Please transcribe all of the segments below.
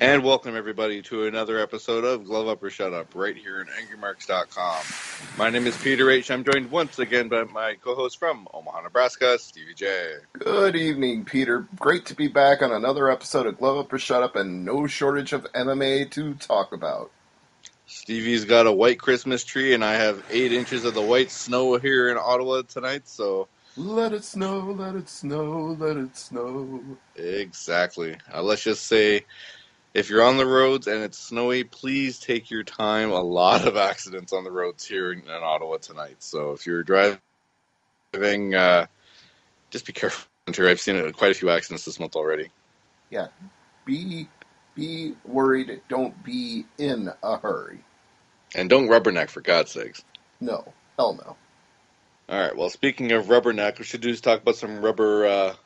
And welcome everybody to another episode of Glove Up or Shut Up, right here on AngryMarks.com. My name is Peter H. I'm joined once again by my co-host from Omaha, Nebraska, Stevie J. Good evening, Peter. Great to be back on another episode of Glove Up or Shut Up, and no shortage of MMA to talk about. Stevie's got a white Christmas tree, and I have 8 inches of the white snow here in Ottawa tonight, so... Let it snow, let it snow, let it snow. Exactly. Let's just say... if you're on the roads and it's snowy, please take your time. A lot of accidents on the roads here in Ottawa tonight. So if you're driving, just be careful. I've seen quite a few accidents this month already. Yeah. Be worried. Don't be in a hurry. And don't rubberneck, for God's sakes. No. Hell no. All right. Well, speaking of rubberneck, we should just talk about some rubber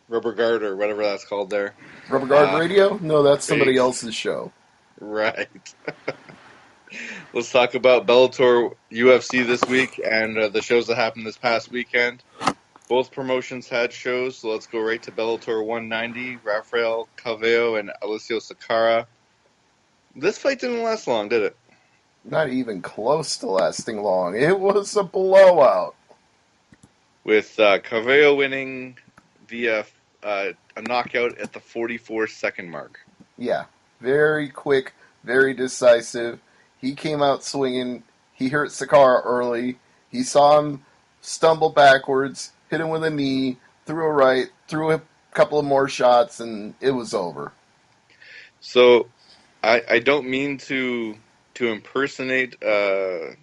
guard or whatever that's called there. Rubber Guard Radio? No, that's somebody else's show. Right. Let's talk about Bellator UFC this week and the shows that happened this past weekend. Both promotions had shows, so let's go right to Bellator 190, Rafael Calveo and Alessio Sakara. This fight didn't last long, did it? Not even close to lasting long. It was a blowout. With Calveo winning via a knockout at the 44-second mark. Yeah, very quick, very decisive. He came out swinging. He hurt Sakara early. He saw him stumble backwards, hit him with a knee, threw a right, threw a couple of more shots, and it was over. So, I don't mean to impersonate Mauro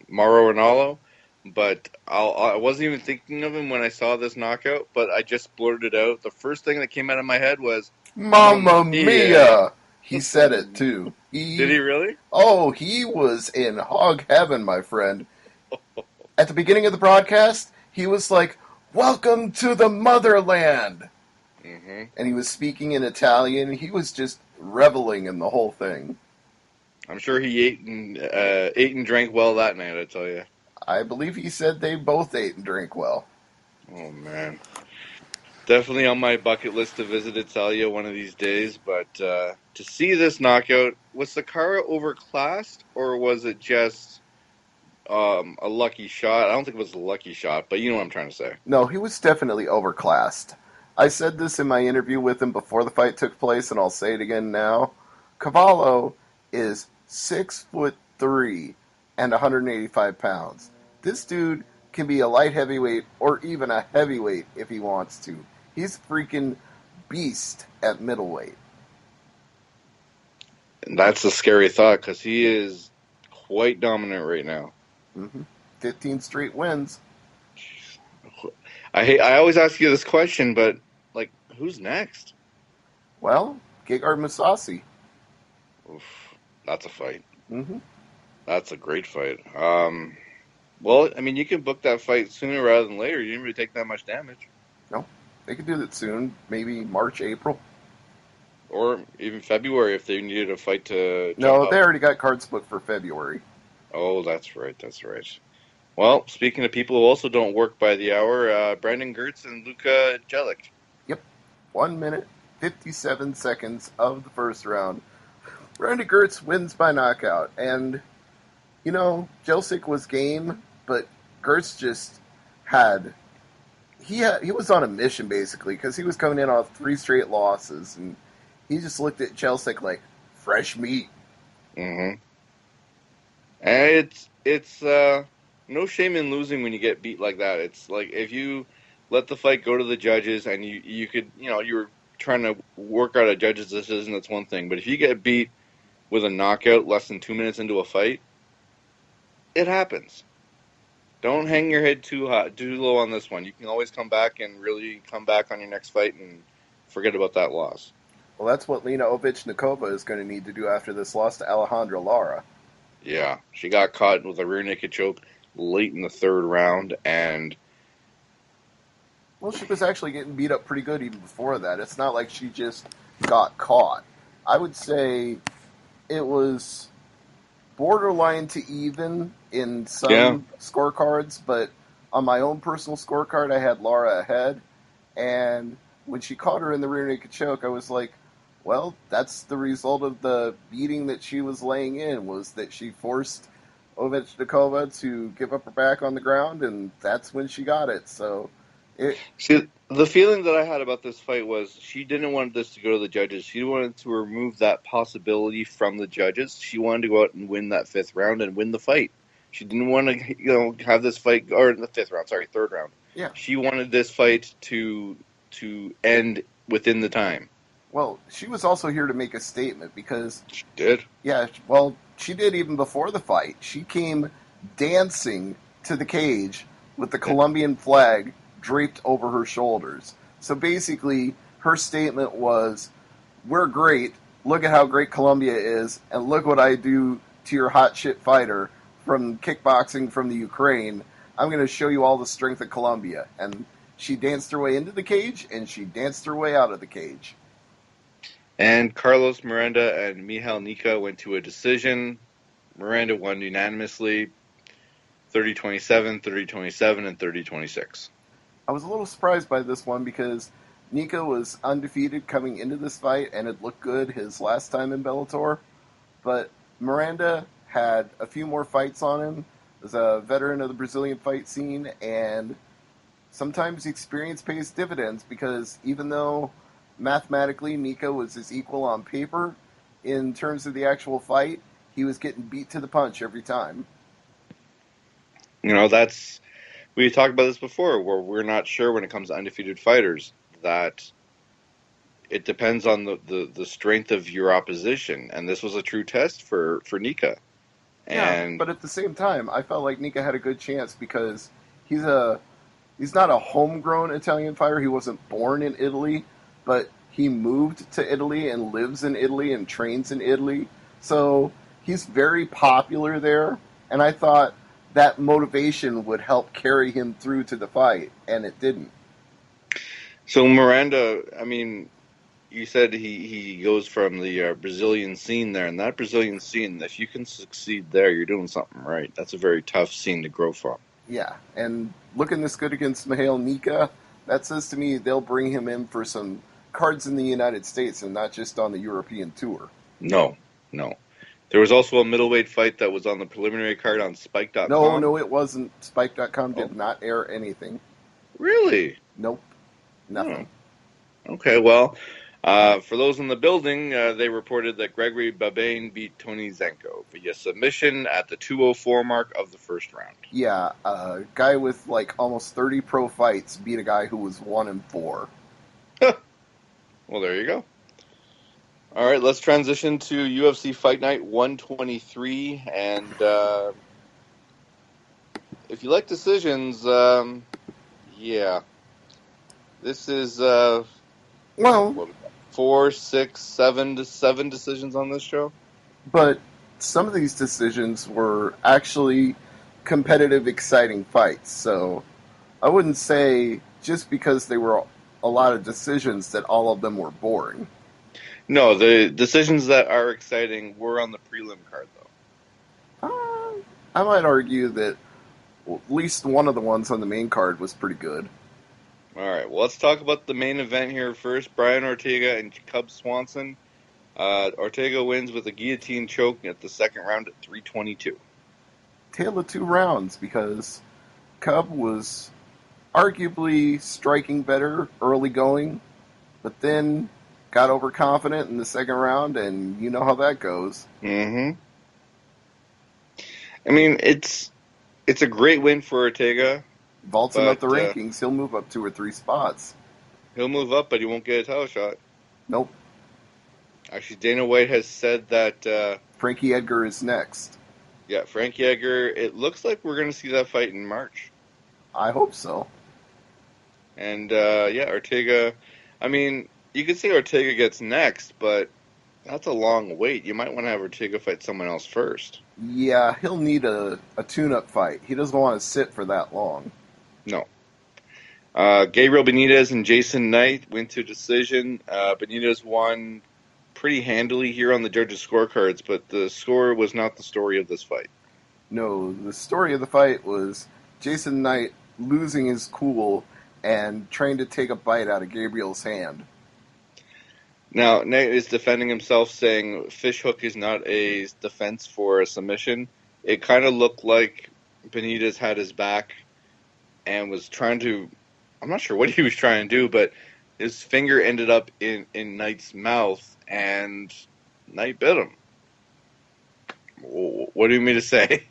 Ranallo, but I wasn't even thinking of him when I saw this knockout, but I just blurted out. The first thing that came out of my head was, Mamma Mia! He said it, too. Did he really? Oh, he was in hog heaven, my friend. At the beginning of the broadcast, he was like, "Welcome to the motherland!" Mm-hmm. And he was speaking in Italian. He was just reveling in the whole thing. I'm sure he ate and drank well that night, I tell you. I believe he said they both ate and drank well. Oh, man. Definitely on my bucket list to visit Italia one of these days, but to see this knockout, was Sakara overclassed, or was it just a lucky shot? I don't think it was a lucky shot, but you know what I'm trying to say. No, he was definitely overclassed. I said this in my interview with him before the fight took place, and I'll say it again now. Cavallo is 6'3" and 185 pounds. This dude can be a light heavyweight or even a heavyweight if he wants to. He's a freaking beast at middleweight. And that's a scary thought, because he is quite dominant right now. 15 straight wins. I always ask you this question, but, like, who's next? Well, Gegard Mousasi. Oof, that's a fight. Mm-hmm. That's a great fight. Well, I mean, you can book that fight sooner rather than later. You didn't really take that much damage. No, they could do that soon. Maybe March, April. Or even February if they needed a fight to No, they already got cards booked for February. Oh, that's right. Well, speaking of people who also don't work by the hour, Brandon Gertz and Luka Jelic. Yep. 1 minute, 57 seconds of the first round. Brandon Gertz wins by knockout. And, you know, Jelic was game, but Gertz just had... He was on a mission, basically, because he was coming in off 3 straight losses, and he just looked at Jelic like fresh meat. Mm-hmm. And it's no shame in losing when you get beat like that. It's like if you let the fight go to the judges and you could, you know, you were trying to work out a judge's decision, that's one thing. But if you get beat with a knockout less than 2 minutes into a fight, it happens. Don't hang your head too low on this one. You can always come back and really come back on your next fight and forget about that loss. Well, that's what Lena Ovechnikova is going to need to do after this loss to Alejandra Lara. Yeah, she got caught with a rear naked choke late in the third round, and... Well, she was actually getting beat up pretty good even before that. It's not like she just got caught. I would say it was borderline to even in some scorecards, but on my own personal scorecard, I had Lara ahead, and when she caught her in the rear naked choke, I was like, Well, that's the result of the beating that she was laying in, was that she forced Ovechnikova to give up her back on the ground, and that's when she got it. So, it See, the feeling that I had about this fight was she didn't want this to go to the judges. She wanted to remove that possibility from the judges. She wanted to go out and win that fifth round and win the fight. She didn't want to, have this fight, or in the fifth round, sorry, third round. yeah. She wanted this fight to end within the time. Well, she was also here to make a statement because, She did. yeah, well, she did even before the fight. She came dancing to the cage with the Yeah. Colombian flag draped over her shoulders. So basically, her statement was, "We're great. Look at how great Colombia is, and look what I do to your hot shit fighter from kickboxing from the Ukraine. I'm going to show you all the strength of Colombia." And she danced her way into the cage, and she danced her way out of the cage. And Carlos Miranda and Michal Nika went to a decision. Miranda won unanimously, 30-27, 30-27, and 30-26. I was a little surprised by this one because Nika was undefeated coming into this fight and had looked good his last time in Bellator. But Miranda had a few more fights on him, was a veteran of the Brazilian fight scene, and sometimes experience pays dividends because even though mathematically Nika was his equal on paper, in terms of the actual fight, he was getting beat to the punch every time. That's we talked about this before, where we're not sure when it comes to undefeated fighters that it depends on the strength of your opposition, and this was a true test for Nika. Yeah, And but at the same time, I felt like Nika had a good chance because he's a he's not a homegrown Italian fighter. He wasn't born in Italy, but he moved to Italy and lives in Italy and trains in Italy. So he's very popular there, and I thought that motivation would help carry him through to the fight, and it didn't. so Miranda, I mean, you said he goes from the Brazilian scene there, and that Brazilian scene, if you can succeed there, you're doing something right. That's a very tough scene to grow from. Yeah, and looking this good against Mihail Nika, that says to me they'll bring him in for some cards in the United States and not just on the European tour. No, no. There was also a middleweight fight that was on the preliminary card on No, Spike.com. no, it wasn't. Spike.com Oh, did not air anything. really? Nope, Oh, nothing. okay. Well, for those in the building, they reported that Gregory Babane beat Tony Zenko via submission at the 2:04 mark of the first round. Yeah, a guy with like almost 30 pro fights beat a guy who was 1-4. Well, there you go. All right, let's transition to UFC Fight Night 123. And if you like decisions, yeah, this is Well, what we got? 4, 6, 7 to 7 decisions on this show. but some of these decisions were actually competitive, exciting fights. So I wouldn't say just because they were a lot of decisions that all of them were boring. No, the decisions that are exciting were on the prelim card, Uh, I might argue that at least one of the ones on the main card was pretty good. though. All right, well, let's talk about the main event here first. Brian Ortega and Cub Swanson. Ortega wins with a guillotine choke at the second round at 3:22. Tale of two rounds because Cub was arguably striking better early going, but then got overconfident in the second round, and you know how that goes. Mm-hmm. I mean, it's a great win for Ortega, Vaults him up but the rankings, he'll move up 2 or 3 spots. he'll move up, but he won't get a title shot. Nope, Actually, Dana White has said that, Frankie Edgar is next. yeah, Frankie Edgar, it looks like we're going to see that fight in March. I hope so. And, yeah, Ortega, I mean, you could say Ortega gets next, but that's a long wait. You might want to have Ortega fight someone else first. Yeah, he'll need a tune-up fight. He doesn't want to sit for that long. No. Gabriel Benitez and Jason Knight went to decision. Benitez won pretty handily here on the judges' scorecards, but the score was not the story of this fight. No, the story of the fight was Jason Knight losing his cool and trying to take a bite out of Gabriel's hand. Now, Nate is defending himself, saying fish hook is not a defense for a submission. It kind of looked like Benitez had his back and was trying to. I'm not sure what he was trying to do, but his finger ended up in Knight's mouth, and Knight bit him. What do you mean to say?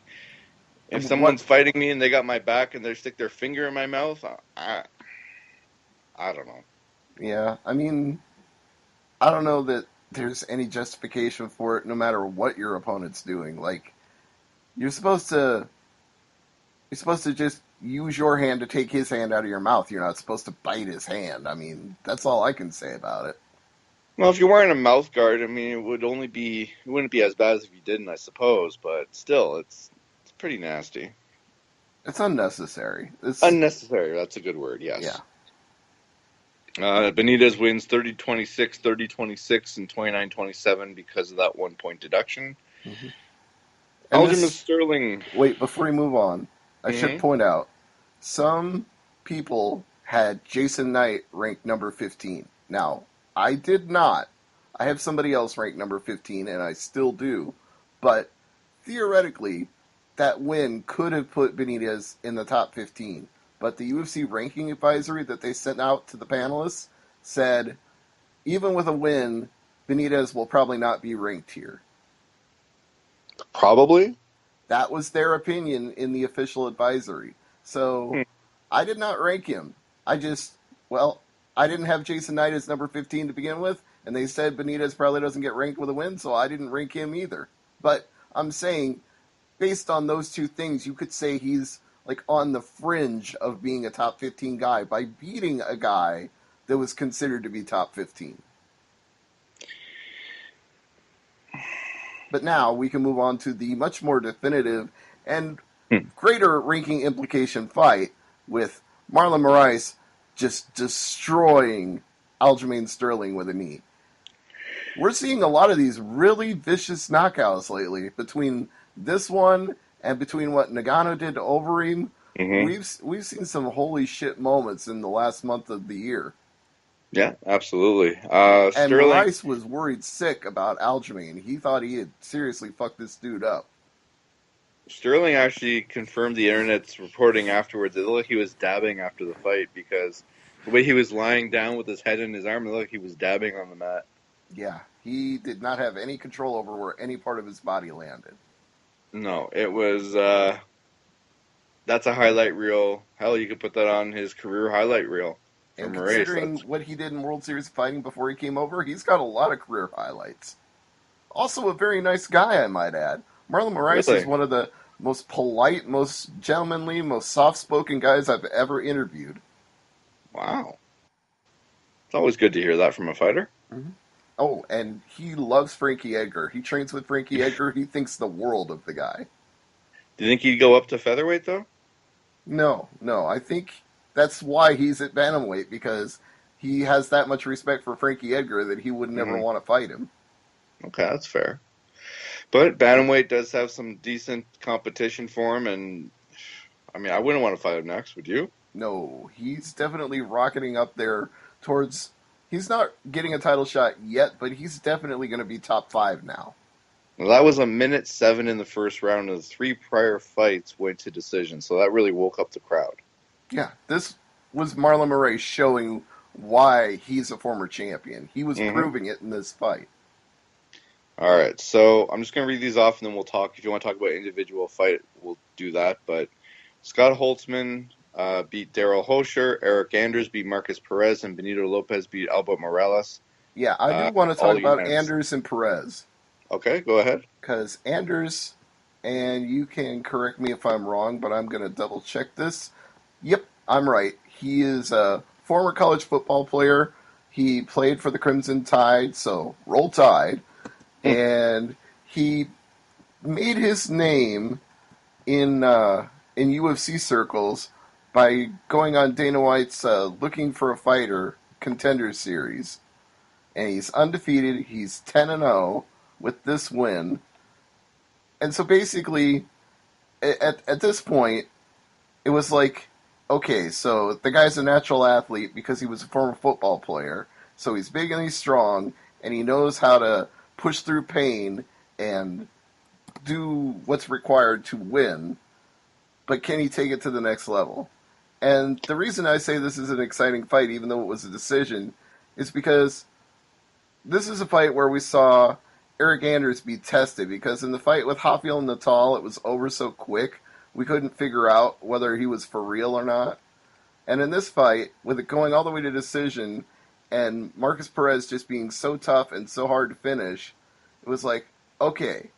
If What? someone's fighting me and they got my back and they stick their finger in my mouth, I don't know. Yeah, I mean, I don't know that there's any justification for it, no matter what your opponent's doing. Like, you're supposed to you're supposed to just use your hand to take his hand out of your mouth. You're not supposed to bite his hand. I mean, that's all I can say about it. Well, if you're wearing a mouth guard, I mean, it wouldn't be as bad as if you didn't, I suppose. But still, it's pretty nasty, It's unnecessary. It's unnecessary. That's a good word. yeah. Yes. Benitez wins 30-26, 30-26, and 29-27 because of that 1 point deduction. hmm And Aljamain this Sterling. wait before we move on, I should Hmm. point out some people had Jason Knight ranked number 15. Now, I did not. I have somebody else ranked number 15, and I still do. But theoretically, that win could have put Benitez in the top 15. But the UFC ranking advisory that they sent out to the panelists said, even with a win, Benitez will probably not be ranked here. Probably. That was their opinion in the official advisory. So Hmm. I did not rank him. I just, well, I didn't have Jason Knight as number 15 to begin with, and they said Benitez probably doesn't get ranked with a win, so I didn't rank him either. But I'm saying, based on those two things, you could say he's like on the fringe of being a top 15 guy by beating a guy that was considered to be top 15. But now we can move on to the much more definitive and Hmm. greater ranking implication fight with Marlon Moraes just destroying Aljamain Sterling with a knee. We're seeing a lot of these really vicious knockouts lately between this one and between what Nagano did to Overeem. Hmm. We've seen some holy shit moments in the last month of the year. Yeah, absolutely. And Sterling. Moraes was worried sick about Aljamain. He thought he had seriously fucked this dude up. Sterling actually confirmed the internet's reporting afterwards. It looked like he was dabbing after the fight because the way he was lying down with his head in his arm, it looked like he was dabbing on the mat. Yeah, he did not have any control over where any part of his body landed. No, it was. That's a highlight reel. Hell, you could put that on his career highlight reel for And Moraes. considering That's what he did in World Series fighting before he came over, he's got a lot of career highlights. Also, a very nice guy, I might add. Marlon Moraes is really one of the most polite, most gentlemanly, most soft spoken guys I've ever interviewed. wow. It's always good to hear that from a fighter. Mm-hmm. Oh, and he loves Frankie Edgar. He trains with Frankie Edgar. He thinks the world of the guy. Do you think he'd go up to featherweight though? No, no. I think that's why he's at bantamweight, because he has that much respect for Frankie Edgar that he would never Hmm. want to fight him. Okay, that's fair. But bantamweight does have some decent competition for him, and I mean, I wouldn't want to fight him next. Would you? No, he's definitely rocketing up there towards. He's not getting a title shot yet, but he's definitely going to be top five now. Well, that was a minute 7 in the first round, and the 3 prior fights went to decision, so that really woke up the crowd. Yeah, this was Marlon Moraes showing why he's a former champion. He was Hmm. proving it in this fight. All right, so I'm just gonna read these off, and then we'll talk. If you want to talk about individual fight, we'll do that. But Scott Holtzman beat Daryl Hosher, Eric Anders beat Marcus Perez, and Benito Lopez beat Albert Morales. Yeah, I do want to talk All about unanimous. Anders and Perez, Okay, go ahead. because Anders, and you can correct me if I'm wrong, but I'm going to double check this. Yep, I'm right. He is a former college football player. He played for the Crimson Tide, so roll Tide. Hmm. And he made his name in UFC circles by going on Dana White's Looking for a Fighter Contender Series. And he's undefeated. He's 10-0 with this win. And so basically, at this point, it was like, okay, so the guy's a natural athlete because he was a former football player. So he's big and he's strong, and he knows how to push through pain and do what's required to win, but can he take it to the next level? And the reason I say this is an exciting fight, even though it was a decision, is because this is a fight where we saw Eric Anders be tested, because in the fight with Rafael Natal, it was over so quick, we couldn't figure out whether he was for real or not. And in this fight, with it going all the way to decision, and Marcus Perez just being so tough and so hard to finish, it was like, okay,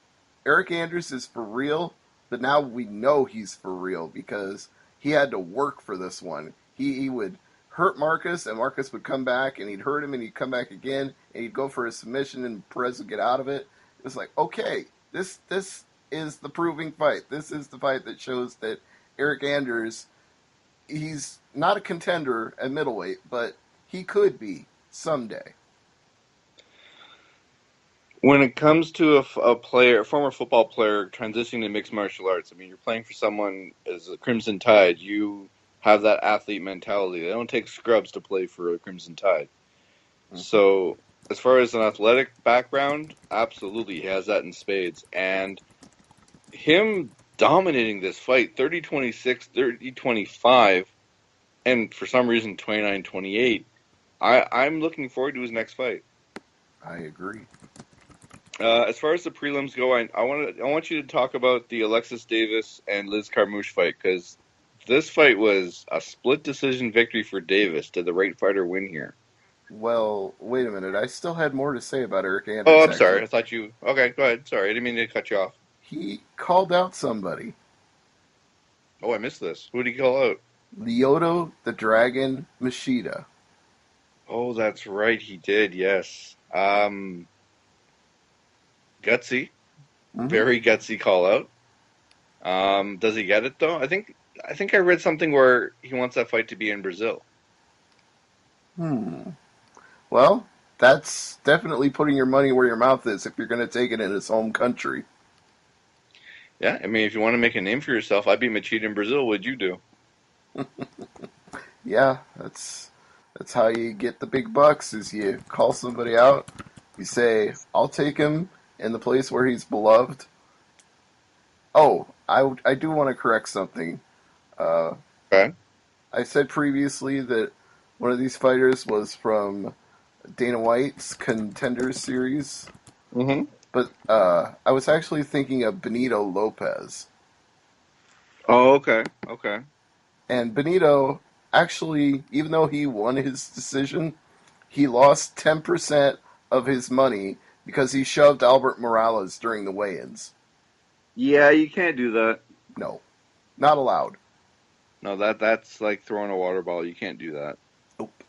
Eric Anders is for real, but now we know he's for real because he had to work for this one. He would hurt Marcus, and Marcus would come back, and he'd hurt him, and he'd come back again, and he'd go for a submission, and Perez would get out of it. It was like, okay, this is the proving fight. This is the fight that shows that Eric Anders, he's not a contender at middleweight, but he could be someday. When it comes to a player, a former football player transitioning to mixed martial arts, I mean, you're playing for someone as a Crimson Tide. You have that athlete mentality. They don't take scrubs to play for a Crimson Tide. Mm-hmm. So, as far as an athletic background, absolutely, he has that in spades. And him dominating this fight, 30-26, 30-25, and for some reason 29-28, I'm looking forward to his next fight. I agree. As far as the prelims go, I want you to talk about the Alexis Davis and Liz Carmouche fight, because this fight was a split decision victory for Davis. Did the right fighter win here? Well, wait a minute. I still had more to say about Eric Anders. Oh, I'm sorry. Actually. I thought you... Okay, go ahead. Sorry, I didn't mean to cut you off. He called out somebody. Oh, I missed this. Who did he call out? Lyoto the Dragon Machida. Oh, that's right. He did, yes. Gutsy. Mm-hmm. Very gutsy call out. Does he get it, though? I think I read something where he wants that fight to be in Brazil. Well, that's definitely putting your money where your mouth is if you're going to take it in his home country. Yeah, I mean, if you want to make a name for yourself, I'd be Machida in Brazil. What'd you do? Yeah, that's how you get the big bucks, is you call somebody out, you say, I'll take him in the place where he's beloved. Oh, I do want to correct something. Okay. I said previously that one of these fighters was from Dana White's Contenders series. Mm-hmm. But I was actually thinking of Benito Lopez. Oh, okay. Okay. And Benito, actually, even though he won his decision, he lost 10% of his money because he shoved Albert Morales during the weigh-ins. Yeah, you can't do that. No, not allowed. No, that's like throwing a water ball. You can't do that. Nope.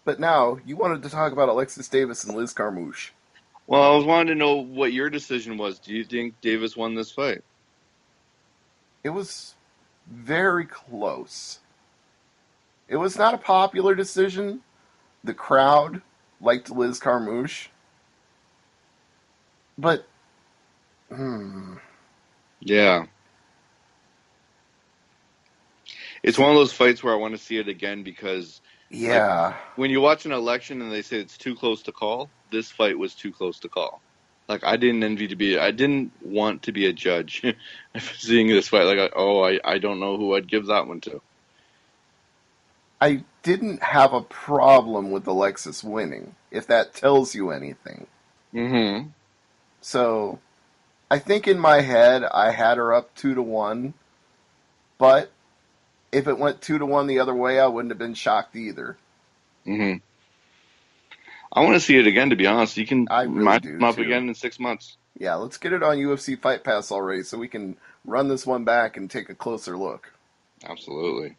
But now, you wanted to talk about Alexis Davis and Liz Carmouche. Well, I was wanting to know what your decision was. Do you think Davis won this fight? It was very close. It was not a popular decision. The crowd liked Liz Carmouche. But, Yeah. It's one of those fights where I want to see it again because yeah. like, when you watch an election and they say it's too close to call, this fight was too close to call. Like, I didn't want to be a judge seeing this fight. Like, I don't know who I'd give that one to. I didn't have a problem with Alexis winning, if that tells you anything. Mm-hmm. So, I think in my head I had her up 2-1, but if it went 2-1 the other way, I wouldn't have been shocked either. Mm-hmm. I want to see it again, to be honest. You can I really match do, them up too. again in 6 months. Yeah, let's get it on UFC Fight Pass already so we can run this one back and take a closer look. Absolutely.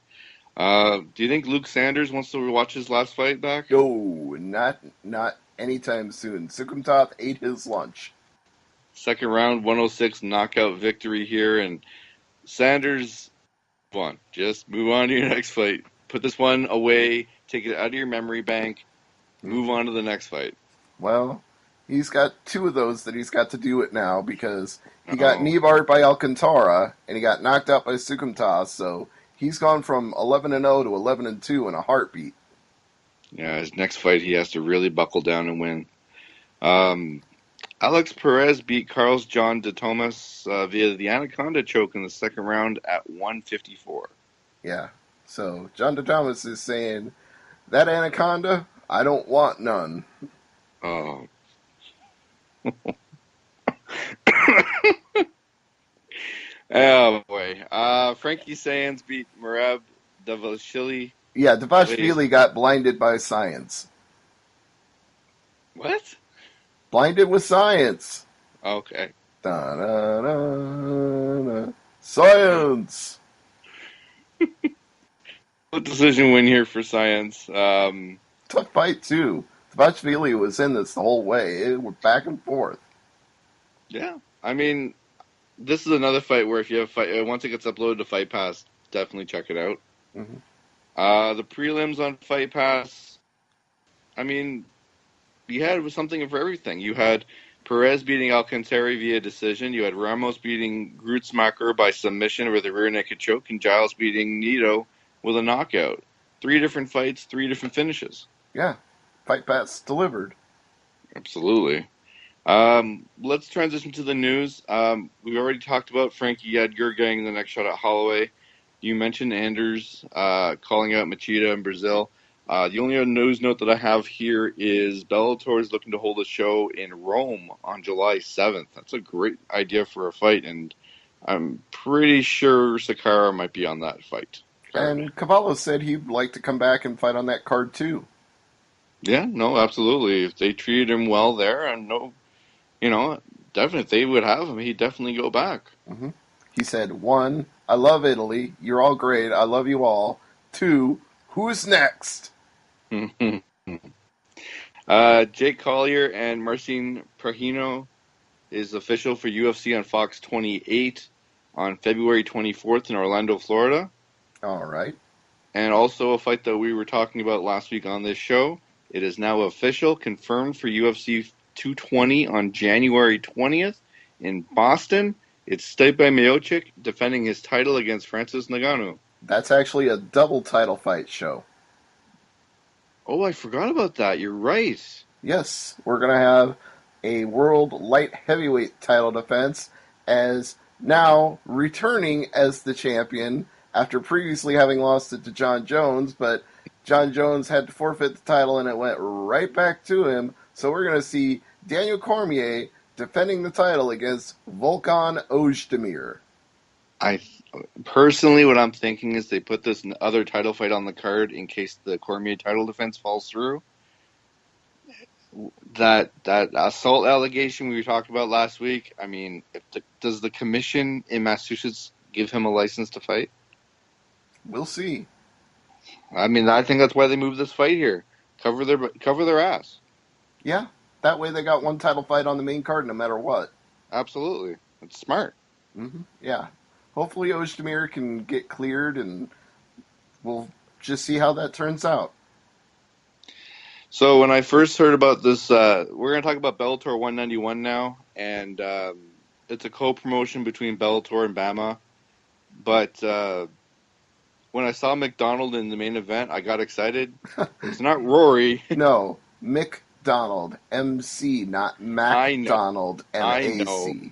Do you think Luke Sanders wants to watch his last fight back? No, not anytime soon. Sukumtov ate his lunch. Second round, 106 knockout victory here, and Sanders won. Just move on to your next fight. Put this one away, take it out of your memory bank, move on to the next fight. Well, he's got 2 of those that he's got to do it now because he got knee-barred by Alcantara and he got knocked out by Sukumtov, so he's gone from 11-0 to 11-2 in a heartbeat. Yeah, his next fight he has to really buckle down and win. Um, Alex Perez beat Carlos John de Tomas via the Anaconda choke in the second round at 154. Yeah. So John D. Thomas is saying that anaconda, I don't want none. Oh. Oh boy. Frankie Sands beat Merab Davashvili. Yeah, Wait, Devashvili got blinded by science. what? Blinded with science. Okay. Da, da, da, da. Science. What decision win here for Science? Tough fight too. Devashvili was in this the whole way. It was back and forth. Yeah. I mean, this is another fight where if you have fight once it gets uploaded to Fight Pass, definitely check it out. Hmm. The prelims on Fight Pass. I mean, you had something for everything. You had Perez beating Alcantara via decision. You had Ramos beating Grutzmacher by submission with a rear naked choke, and Giles beating Nito with a knockout. Three different fights, three different finishes. Yeah, Fight Pass delivered. Absolutely. Let's transition to the news. We already talked about Frankie Edgar getting the next shot at Holloway. You mentioned Anders calling out Machida in Brazil. The only other news note that I have here is Bellator is looking to hold a show in Rome on July 7th. That's a great idea for a fight, and I'm pretty sure Sakara might be on that fight card. And Cavallo said he'd like to come back and fight on that card too. Yeah, no, absolutely. If they treated him well there, and no, definitely if they would have him, he'd definitely go back. Hmm. He said, one, I love Italy. You're all great. I love you all. Two, who's next? Jake Collier and Marcin Prahino is official for UFC on Fox 28 on February 24th in Orlando, Florida. All right. And also a fight that we were talking about last week on this show. It is now official, confirmed for UFC 220 on January 20th in Boston. It's Stipe Miocic defending his title against Francis Ngannou. That's actually a double title fight show. Oh, I forgot about that. You're right. Yes, we're going to have a world light heavyweight title defense as now returning as the champion after previously having lost it to John Jones, but John Jones had to forfeit the title and it went right back to him. So we're going to see Daniel Cormier defending the title against Volkan Ozdemir. I personally, what I'm thinking is they put this other title fight on the card in case the Cormier title defense falls through. That assault allegation we talked about last week. I mean, does the commission in Massachusetts give him a license to fight? We'll see. I mean, I think that's why they moved this fight here. Cover their ass. Yeah, that way they got one title fight on the main card no matter what. Absolutely, it's smart. Yeah. Hopefully Ozdemir can get cleared and we'll just see how that turns out. So when I first heard about this, we're going to talk about Bellator 191 now, and it's a co-promotion between Bellator and Bama. But when I saw McDonald in the main event, I got excited. It's not Rory. No, McDonald, MC, not I know, MacDonald, I know, MAC.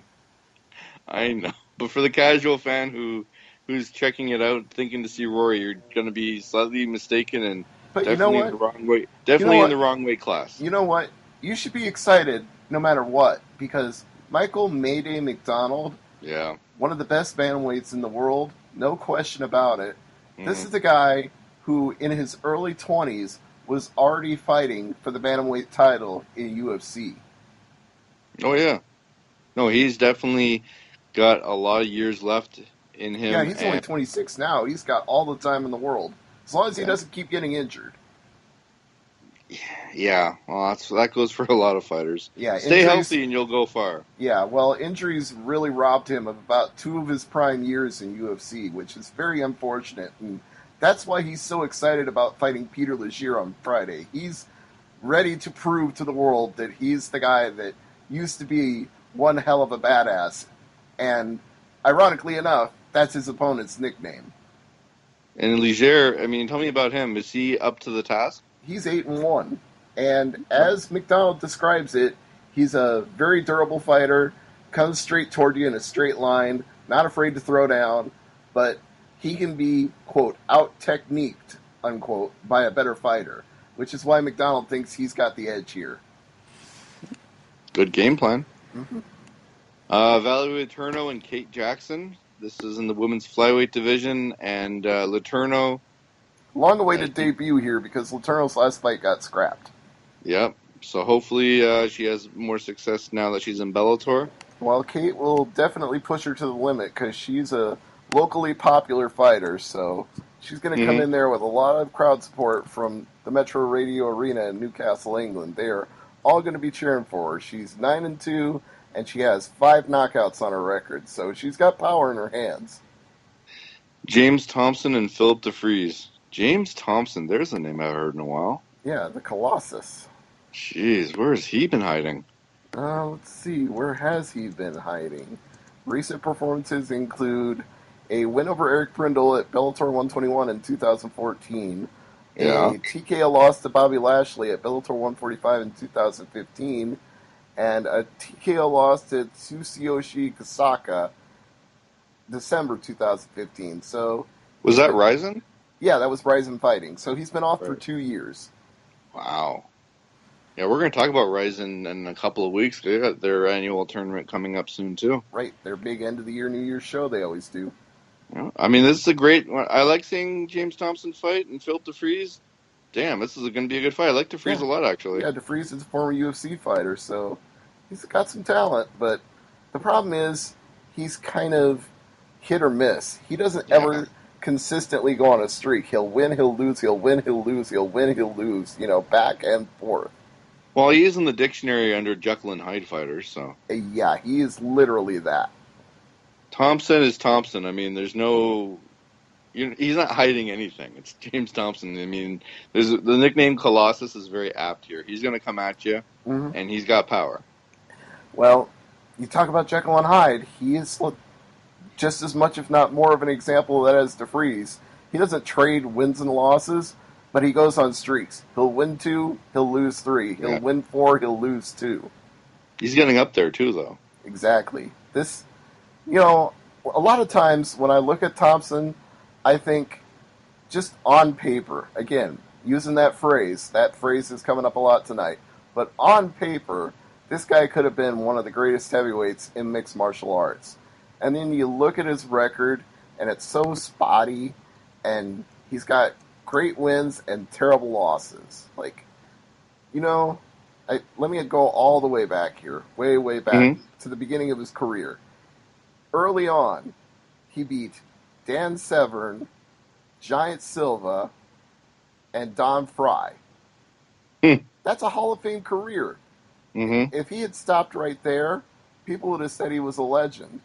I know. But for the casual fan who's checking it out, thinking to see Rory, you're going to be slightly mistaken and But you know definitely in what? the wrong way. You know Definitely in what? the wrong weight class. You know what? You should be excited no matter what because Michael Mayday McDonald, Yeah. one of the best bantamweights in the world, no question about it. This Hmm. is the guy who, in his early 20s, was already fighting for the bantamweight title in UFC. Oh yeah. No, he's definitely got a lot of years left in Yeah, him, he's only and 26 now. He's got all the time in the world. As long as he yeah, doesn't keep getting injured. yeah. Well, that goes for a lot of fighters. Yeah, Stay injuries. healthy and you'll go far. Yeah, well, injuries really robbed him of about two of his prime years in UFC, which is very unfortunate. And that's why he's so excited about fighting Peter Legier on Friday. He's ready to prove to the world that he's the guy that used to be one hell of a badass. And ironically enough, that's his opponent's nickname. And Ligier, I mean, tell me about him. Is he up to the task? He's 8-1. And as McDonald describes it, He's a very durable fighter, comes straight toward you in a straight line, not afraid to throw down, but he can be, quote, out-techniqued, unquote, by a better fighter, which is why McDonald thinks he's got the edge here. Good game plan. Mm-hmm. Valerie Letourneau and Kate Jackson. This is in the women's flyweight division, and Letourneau. Long-awaited debut here because Letourneau's last fight got scrapped. Yep. So hopefully she has more success now that she's in Bellator. Well, Kate will definitely push her to the limit because she's a locally popular fighter, so she's going to come in there with a lot of crowd support from the Metro Radio Arena in Newcastle, England. They are all going to be cheering for her. She's 9-2, and she has 5 knockouts on her record, so she's got power in her hands. James Thompson and Philip DeFries. James Thompson, there's a name I haven't heard in a while. Yeah, the Colossus. Jeez, where has he been hiding? Let's see, where has he been hiding? Recent performances include a win over Eric Prindle at Bellator 121 in 2014, a TKO loss to Bobby Lashley at Bellator 145 in 2015, and a TKO loss to Tsuyoshi Kasaka December 2015. So was that Ryzen? Yeah, that was Ryzen Fighting. So he's been off for 2 years. Wow. Yeah, we're going to talk about Ryzen in a couple of weeks. They got their annual tournament coming up soon, too. Right. Their big end-of-the-year New Year's show they always do. Yeah. I mean, this is a great... I like seeing James Thompson fight and Philip DeFries. Damn, this is going to be a good fight. I like DeFries a lot, actually. Yeah, DeFries is a former UFC fighter, so he's got some talent. But the problem is he's kind of hit or miss. He doesn't ever consistently go on a streak. He'll win, he'll lose, he'll win, he'll lose, he'll win, he'll lose, back and forth. Well, he is in the dictionary under Jekyll and Hyde fighters, so... Yeah, he is literally that. Thompson is Thompson. I mean, there's no... he's not hiding anything. It's James Thompson. I mean, the nickname Colossus is very apt here. He's going to come at you, and he's got power. Well, you talk about Jekyll and Hyde. He is just as much, if not more, of an example of that as DeFries. He doesn't trade wins and losses, but he goes on streaks. He'll win 2, he'll lose 3. He'll win 4, he'll lose 2. He's getting up there, too, though. Exactly. This, a lot of times when I look at Thompson, I think just on paper, again, using that phrase is coming up a lot tonight, but on paper, this guy could have been one of the greatest heavyweights in mixed martial arts. And then you look at his record, and it's so spotty, and he's got great wins and terrible losses. Let me go all the way back here, way back to the beginning of his career. Early on, he beat Dan Severn, Giant Silva, and Don Fry. That's a Hall of Fame career. If he had stopped right there, people would have said he was a legend.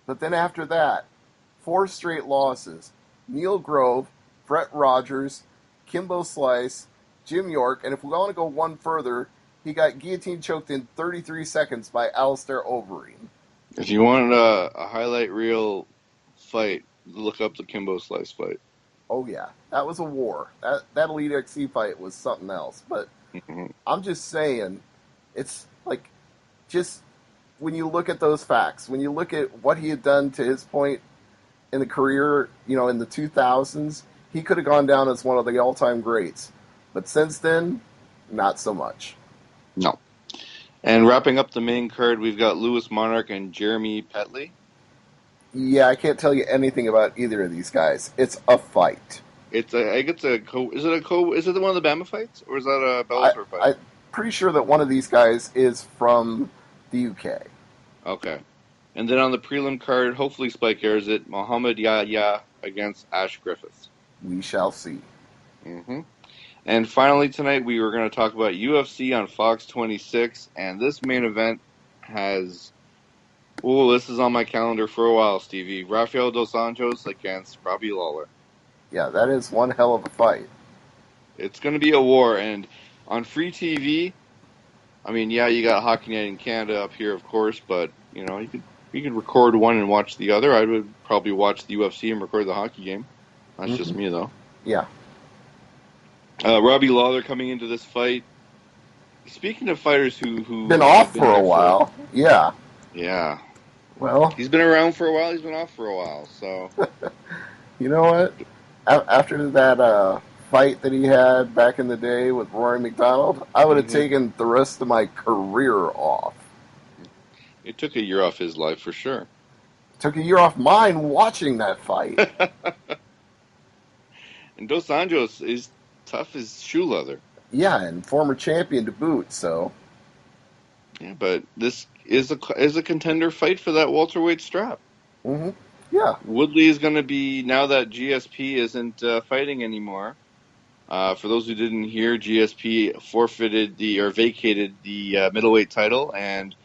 But then after that, 4 straight losses. Neil Grove, Brett Rogers, Kimbo Slice, Jim York, and if we want to go one further, he got guillotine choked in 33 seconds by Alistair Overeem. If you want a highlight reel fight, look up the Kimbo Slice fight. Oh, yeah. That was a war. That Elite XC fight was something else. But I'm just saying, it's just when you look at those facts, when you look at what he had done to his point in the career, in the 2000s, he could have gone down as one of the all-time greats. But since then, not so much. No. And wrapping up the main card, we've got Lewis Monarch and Jeremy Petley. Yeah, I can't tell you anything about either of these guys. It's a fight. Is it the one of the Bama fights? Or is that a Bellator fight? I'm pretty sure that one of these guys is from the UK. Okay. And then on the prelim card, hopefully Spike airs it, Muhammad Yahya against Ash Griffiths. We shall see. And finally tonight, we were going to talk about UFC on Fox 26, and this main event has... this is on my calendar for a while, Stevie. Rafael Dos Anjos against Robbie Lawler. Yeah, that is one hell of a fight. It's going to be a war, and on free TV, I mean, you got Hockey Night in Canada up here, of course, but, you could record one and watch the other. I would probably watch the UFC and record the hockey game. That's just me, though. Yeah. Robbie Lawler coming into this fight, Speaking of fighters who Been have off been for a there for, while. Yeah. yeah, Well, he's been around for a while. He's been off for a while. So you know what? After that fight that he had back in the day with Rory McDonald, I would have hmm taken the rest of my career off. it took a year off his life for sure. Took a year off mine watching that fight. And Dos Anjos is tough as shoe leather. Yeah, and former champion to boot. So, Yeah, but this is a contender fight for that welterweight strap. hmm yeah, Woodley is going to be now that GSP isn't fighting anymore. For those who didn't hear, GSP forfeited the or vacated the middleweight title, and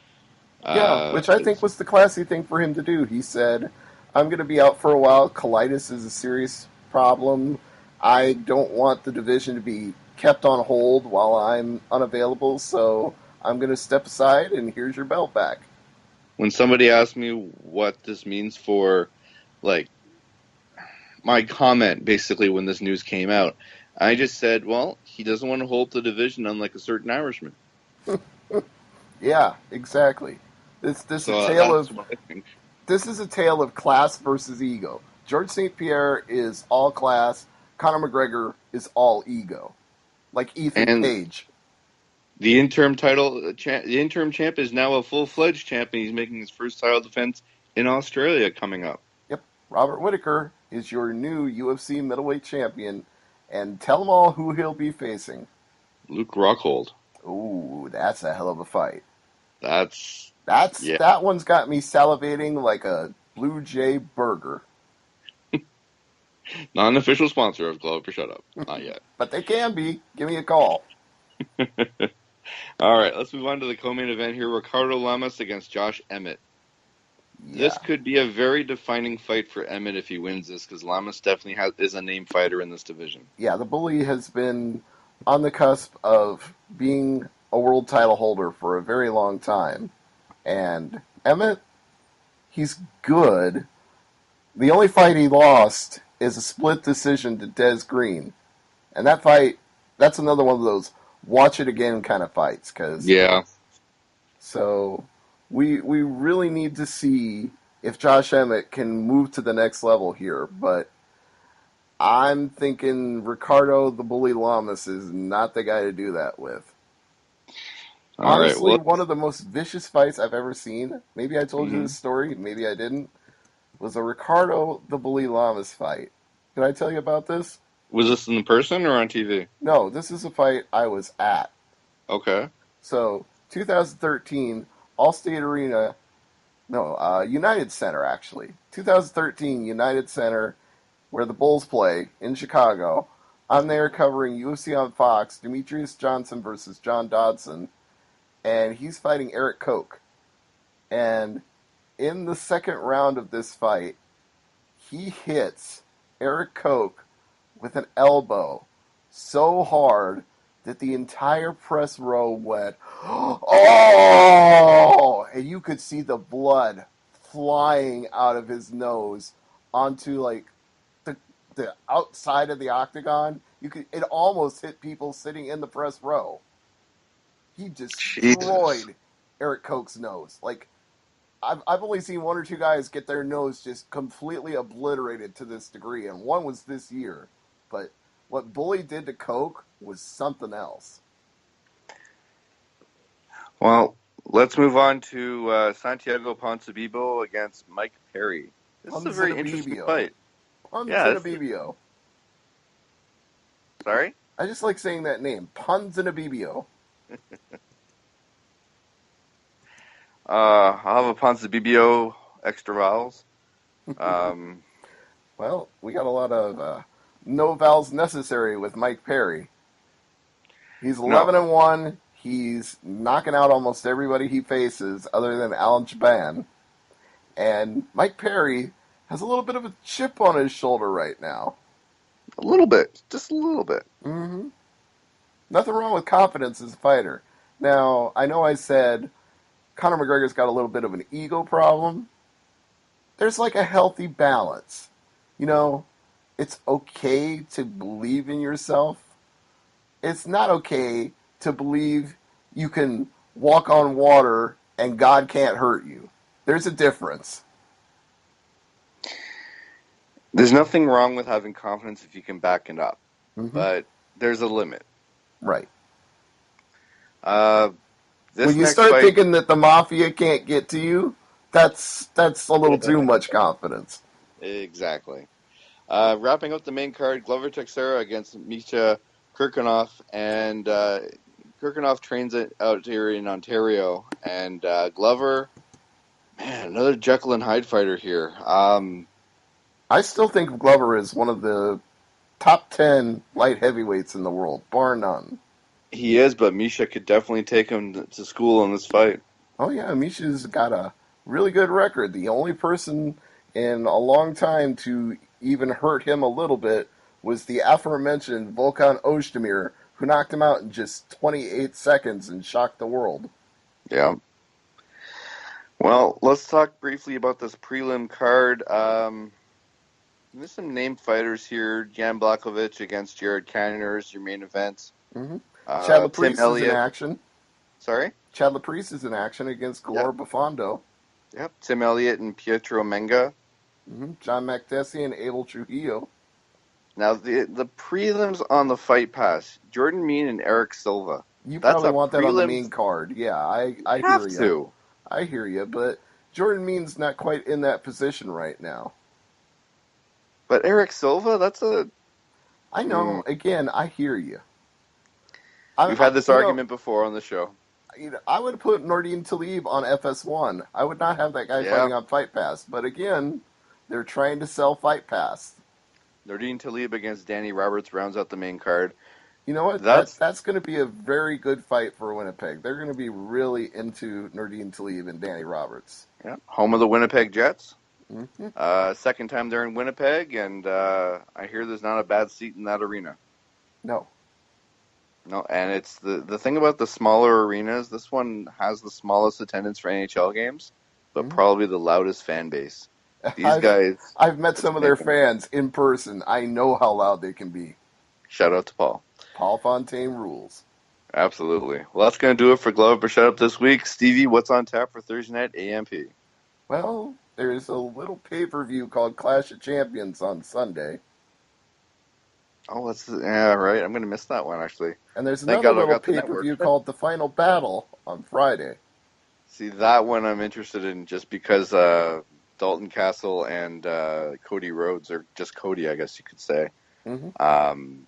yeah, which I think is was the classy thing for him to do. He said, "I'm going to be out for a while. Colitis is a serious problem. I don't want the division to be kept on hold while I'm unavailable. So I'm going to step aside, and here's your belt back." when somebody asked me what this means for like my comment basically when this news came out, I just said, well, he doesn't want to hold the division unlike a certain Irishman. Yeah, exactly. This a So tale that's of what I think. this is a tale of class versus ego. George St. Pierre is all class. Conor McGregor is all ego, like Ethan And Page. the interim title, the interim champ is now a full-fledged champ, and he's making his first title defense in Australia coming up. Yep, Robert Whitaker is your new UFC middleweight champion, and tell them all who he'll be facing. Luke Rockhold. Ooh, that's a hell of a fight. That's That's yeah, that one's got me salivating like a Blue Jay burger. not an official sponsor of Glover. Shut up, not yet. But they can be. Give me a call. All right, let's move on to the co-main event here: Ricardo Lamas against Josh Emmett. This Yeah. could be a very defining fight for Emmett if he wins this, because Lamas definitely is a name fighter in this division. Yeah, the bully has been on the cusp of being a world title holder for a very long time. And Emmett, he's good. The only fight he lost is a split decision to Des Green. And that fight, that's another one of those watch it again kind of fights. Yeah. So we really need to see if Josh Emmett can move to the next level here. But I'm thinking Ricardo the Bully Lamas is not the guy to do that with. All right. Honestly, Well, one of the most vicious fights I've ever seen, maybe I told you mhm. this story, maybe I didn't, was a Ricardo the Bully Lamas fight. Did I tell you about this? Was this in person or on TV? No, this is a fight I was at. Okay. So, 2013, Allstate Arena, no, United Center actually. 2013 United Center, where the Bulls play in Chicago. I'm there covering UFC on Fox, Demetrius Johnson versus John Dodson, and he's fighting Eric Koch. And in the second round of this fight, he hits Eric Koch with an elbow so hard that the entire press row went, "Oh!" And you could see the blood flying out of his nose onto like the the outside of the octagon. It almost hit people sitting in the press row. He Jesus. destroyed Eric Koch's nose. Like I've only seen one or two guys get their nose just completely obliterated to this degree, and one was this year. But what Bully did to Koch was something else. Well, let's move on to Santiago Ponzinibbio against Mike Perry. This is a very interesting Punzanabibio. fight. Yeah. Punzanabibio. Sorry. I just like saying that name. Punzanabibio. I'll have a Ponzinibbio extra vowels. Um, Well, we got a lot of no vowels necessary with Mike Perry. He's no. 11-1. He's knocking out almost everybody he faces, other than Alan Chaban. And Mike Perry has a little bit of a chip on his shoulder right now. A little bit, just a little bit. Mm-hmm. Nothing wrong with confidence as a fighter. Now, I know I said Conor McGregor's got a little bit of an ego problem. There's like a healthy balance. You know, it's okay to believe in yourself. It's not okay to believe you can walk on water and God can't hurt you. There's a difference. There's nothing wrong with having confidence if you can back it up, Hmm. but there's a limit. Right. Uh, When this you next start fight, thinking that the mafia can't get to you, that's a little too much confidence. exactly. Wrapping up the main card, Glover Teixeira against Misha Kirkunov, and Kirkunov trains it out here in Ontario, and Glover, man, another Jekyll and Hyde fighter here. I still think Glover is one of the top 10 light heavyweights in the world, bar none. He is, but Misha could definitely take him to school in this fight. Oh yeah, Misha's got a really good record. The only person in a long time to even hurt him a little bit was the aforementioned Volkan Ozdemir, who knocked him out in just 28 seconds and shocked the world. Yeah. Well, let's talk briefly about this prelim card. There's some named fighters here. Jan Blachowicz against Jared Cannonier, your main event. Hmm. Chad Tim Laprise is in Elliott. action. Sorry? Chad Laprise is in action against Yep. Galore Bufando. Yep. Tim Elliott and Pietro Menga. John Makdessi and Abel Trujillo. Now, the prelims on the Fight Pass, Jordan Mein and Eric Silva. You That's probably a want that on the prelim. main card. Yeah, I Have hear you. to. I hear you, but Jordan Mean's not quite in that position right now. But Eric Silva, that's a. I Hmm. know. Again, I hear you. I, We've I had this you know, argument before on the show. I would put Nordine Talib on FS1. I would not have that guy Yeah. fighting on Fight Pass. But again, they're trying to sell Fight Pass. Nordine Talib against Danny Roberts rounds out the main card. You know what? That's That's going to be a very good fight for Winnipeg. They're going to be really into Nordine Talib and Danny Roberts. yeah, home of the Winnipeg Jets. Hmm. Second time they're in Winnipeg, and I hear there's not a bad seat in that arena. No. No, and it's the thing about the smaller arenas. This one has the smallest attendance for NHL games, but Hmm. probably the loudest fan base. These I've guys I've met just some of their make them. fans in person. I know how loud they can be. Shout out to Paul. Paul Fontaine rules. Absolutely. Well, that's going to do it for Glover Shut Up this week. Stevie, what's on tap for Thursday night AMP? Well, there's a little pay-per-view called Clash of Champions on Sunday, Oh, yeah, right. I'm going to miss that one, actually. and there's Thank another God I little got the network. pay-per-view called The Final Battle on Friday. See, that one I'm interested in just because Dalton Castle and Cody Rhodes, or just Cody, I guess you could say. Hmm. Um,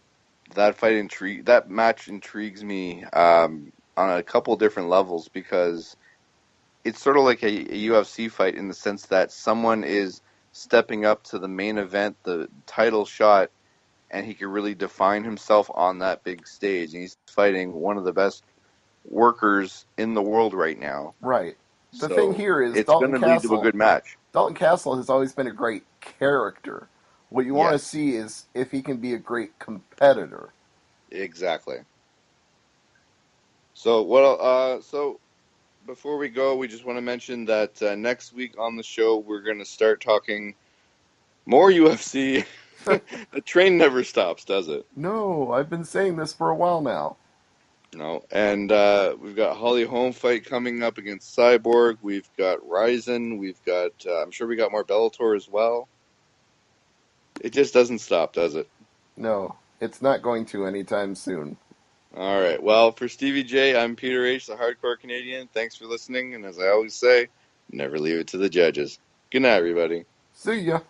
that match intrigues me on a couple different levels because it's sort of like a UFC fight in the sense that someone is stepping up to the main event, the title shot, and he can really define himself on that big stage. And he's fighting one of the best workers in the world right now. Right. The thing So here is it's going to lead to a good match. Dalton Castle has always been a great character. What you want to Yes, see is if he can be a great competitor. exactly. So before we go, we just want to mention that next week on the show we're going to start talking more UFC. The train never stops, does it? No, I've been saying this for a while now. No. And we've got Holly Holm fight coming up against Cyborg. We've got Ryzen. We've got, I'm sure we got more Bellator as well. It just doesn't stop, does it? No, it's not going to anytime soon. All right. Well, for Stevie J, I'm Peter H., the Hardcore Canadian. Thanks for listening. And as I always say, never leave it to the judges. Good night, everybody. See ya.